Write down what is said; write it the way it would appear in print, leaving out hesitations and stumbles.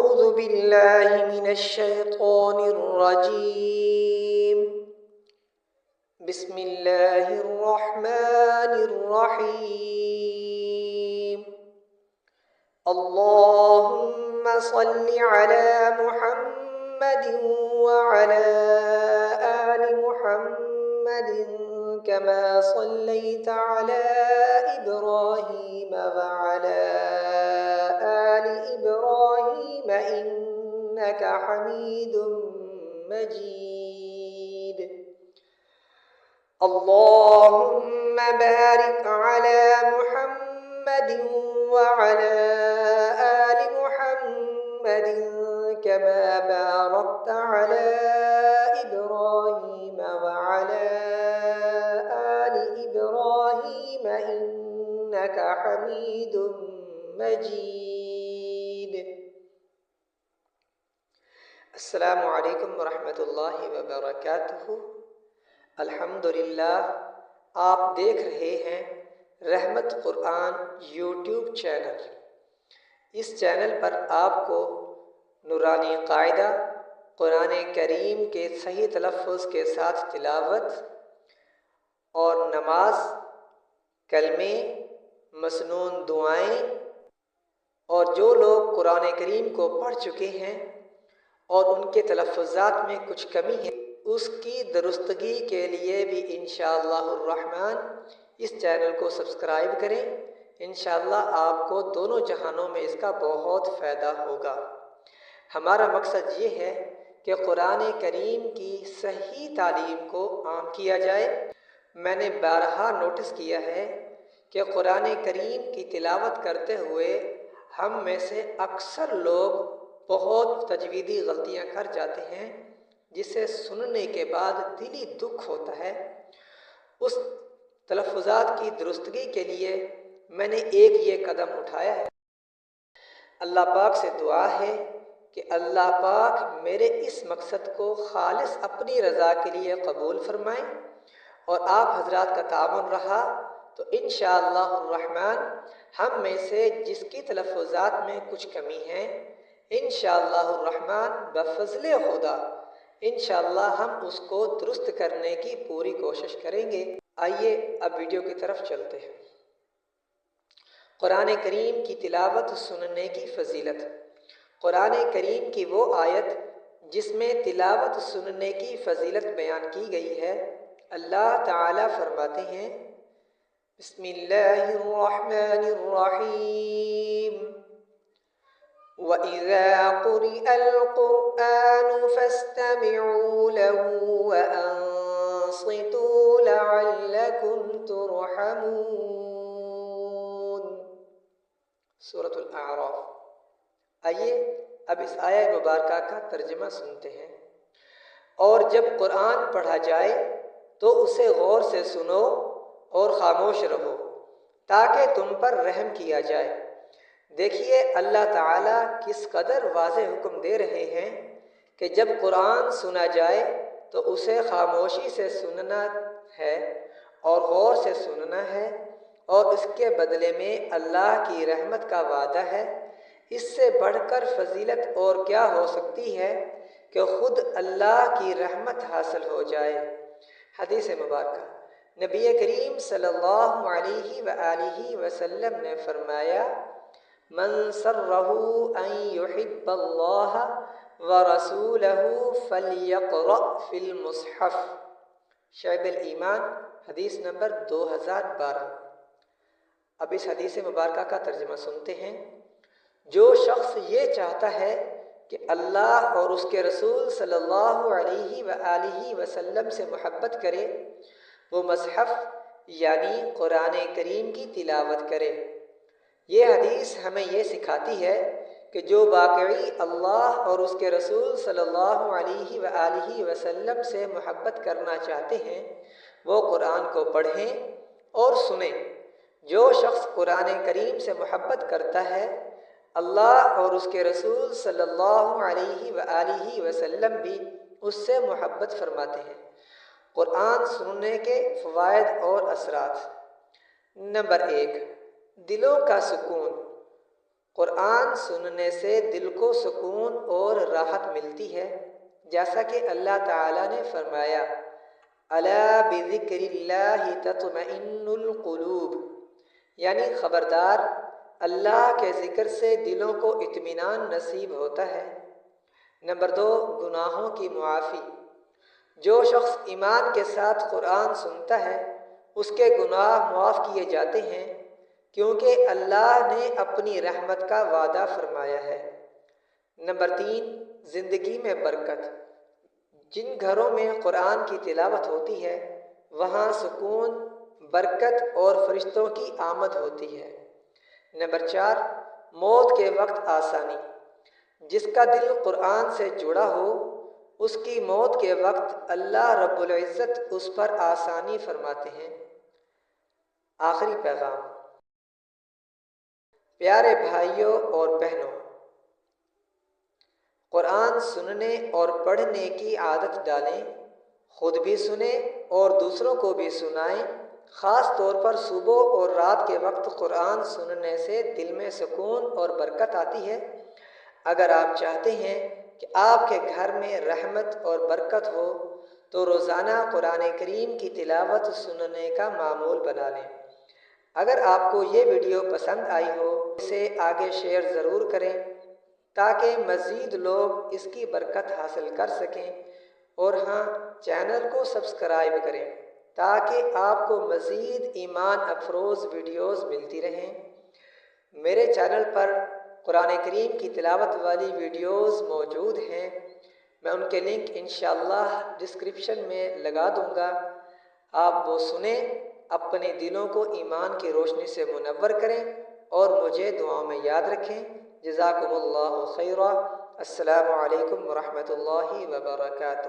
أعوذ بالله من الشيطان الرجيم. بسم الله الرحمن الرحيم. اللهم صل على محمد وعلى آل محمد كما صليت على إبراهيم وعلى آل إبراهيم إنك حميد مجيد. اللهم بارك على محمد وعلى آل محمد كما باركت على إبراهيم وعلى آل إبراهيم إنك حميد مجيد. السلام علیکم ورحمۃ اللہ وبرکاتہ. الحمدللہ، آپ دیکھ رہے ہیں رحمت قرآن یوٹیوب چینل. اس چینل پر آپ کو نورانی قاعدہ، قرآن کریم کے صحیح تلفظ کے ساتھ تلاوت اور نماز، کلمے، مسنون دعائیں، اور جو لوگ قرآن کریم کو پڑھ چکے ہیں اور ان کے تلفظات میں کچھ کمی ہے، اس کی درستگی کے لیے بھی انشاءاللہ الرحمن اس چینل کو سبسکرائب کریں. انشاءاللہ آپ کو دونوں جہانوں میں اس کا بہت فائدہ ہوگا. ہمارا مقصد یہ ہے کہ قرآن کریم کی صحیح تعلیم کو عام کیا جائے. میں نے بارہا نوٹس کیا ہے کہ قرآن کریم کی تلاوت کرتے ہوئے ہم میں سے اکثر لوگ بہت تجویدی غلطیاں کر جاتے ہیں، جسے سننے کے بعد دلی دکھ ہوتا ہے. اس تلفظات کی درستگی کے لیے میں نے ایک یہ قدم اٹھایا ہے. اللہ پاک سے دعا ہے کہ اللہ پاک میرے اس مقصد کو خالص اپنی رضا کے لیے قبول فرمائیں، اور آپ حضرات کا تعاون رہا تو انشاءاللہ الرحمن ہم میں سے جس کی تلفظات میں کچھ کمی ہے، انشاءاللہ الرحمن بفضل خدا انشاءاللہ ہم اس کو درست کرنے کی پوری کوشش کریں گے. آئیے اب ویڈیو کی طرف چلتے ہیں. قرآن کریم کی تلاوت سننے کی فضیلت. قرآن کریم کی وہ آیت جس میں تلاوت سننے کی فضیلت بیان کی گئی ہے. اللہ تعالیٰ فرماتے ہیں، بسم اللہ الرحمن الرحیم، وَإِذَا قُرِئَ الْقُرْآنُ فَاسْتَمِعُوا لَهُ وَأَنصِتُوا لَعَلَّكُمْ تُرْحَمُونَ. سورۃ الاعراف. آئیے اب اس آیہ مبارکہ کا ترجمہ سنتے ہیں. اور جب قرآن پڑھا جائے تو اسے غور سے سنو اور خاموش رہو تاکہ تم پر رحم کیا جائے. دیکھیے اللہ تعالیٰ کس قدر واضح حکم دے رہے ہیں کہ جب قرآن سنا جائے تو اسے خاموشی سے سننا ہے اور غور سے سننا ہے، اور اس کے بدلے میں اللہ کی رحمت کا وعدہ ہے. اس سے بڑھ کر فضیلت اور کیا ہو سکتی ہے کہ خود اللہ کی رحمت حاصل ہو جائے. حدیث مبارکہ. نبی کریم صلی اللہ علیہ وآلہ وسلم نے فرمایا، من سرہ ان یحب اللہ ورسولہ فلیقرأ فی المصحف. شعب الایمان، حدیث نمبر 2012. اب اس حدیث مبارکہ کا ترجمہ سنتے ہیں. جو شخص یہ چاہتا ہے کہ اللہ اور اس کے رسول صلی اللہ علیہ وآلہ وسلم سے محبت کرے، وہ مصحف یعنی قرآن کریم کی تلاوت کرے. یہ حدیث ہمیں یہ سکھاتی ہے کہ جو واقعی اللہ اور اس کے رسول صلی اللہ علیہ وآلہ وسلم سے محبت کرنا چاہتے ہیں وہ قرآن کو پڑھیں اور سنیں. جو شخص قرآن کریم سے محبت کرتا ہے، اللہ اور اس کے رسول صلی اللہ علیہ وآلہ وسلم بھی اس سے محبت فرماتے ہیں. قرآن سننے کے فوائد اور اثرات. نمبر 1، دلوں کا سکون. قرآن سننے سے دل کو سکون اور راحت ملتی ہے، جیسا کہ اللہ تعالیٰ نے فرمایا الا بذکر اللہ تطمئن القلوب، یعنی خبردار، اللہ کے ذکر سے دلوں کو اطمینان نصیب ہوتا ہے۔ نمبر 2، گناہوں کی معافی۔ جو شخص ایمان کے ساتھ قرآن سنتا ہے اس کے گناہ معاف کیے جاتے ہیں، کیونکہ اللہ نے اپنی رحمت کا وعدہ فرمایا ہے۔ نمبر 3، زندگی میں برکت۔ جن گھروں میں قرآن کی تلاوت ہوتی ہے وہاں سکون، برکت اور فرشتوں کی آمد ہوتی ہے۔ نمبر 4، موت کے وقت آسانی۔ جس کا دل قرآن سے جڑا ہو اس کی موت کے وقت اللہ رب العزت اس پر آسانی فرماتے ہیں۔ آخری پیغام۔ پیارے بھائیوں اور بہنوں، قرآن سننے اور پڑھنے کی عادت ڈالیں، خود بھی سنیں اور دوسروں کو بھی سنائیں۔ خاص طور پر صبح اور رات کے وقت قرآن سننے سے دل میں سکون اور برکت آتی ہے۔ اگر آپ چاہتے ہیں کہ آپ کے گھر میں رحمت اور برکت ہو تو روزانہ قرآن کریم کی تلاوت سننے کا معمول بنا لیں۔ اگر آپ کو یہ ویڈیو پسند آئی ہو اسے آگے شیئر ضرور کریں تاکہ مزید لوگ اس کی برکت حاصل کر سکیں، اور ہاں، چینل کو سبسکرائب کریں تاکہ آپ کو مزید ایمان افروز ویڈیوز ملتی رہیں۔ میرے چینل پر قرآن کریم کی تلاوت والی ویڈیوز موجود ہیں، میں ان کے لنک انشاءاللہ ڈسکرپشن میں لگا دوں گا۔ آپ وہ سنیں، اپنے دلوں کو ایمان کی روشنی سے منور کریں اور مجھے دعاؤں میں یاد رکھیں۔ جزاکم اللہ خیرا۔ السلام علیکم ورحمۃ اللہ وبرکاتہ۔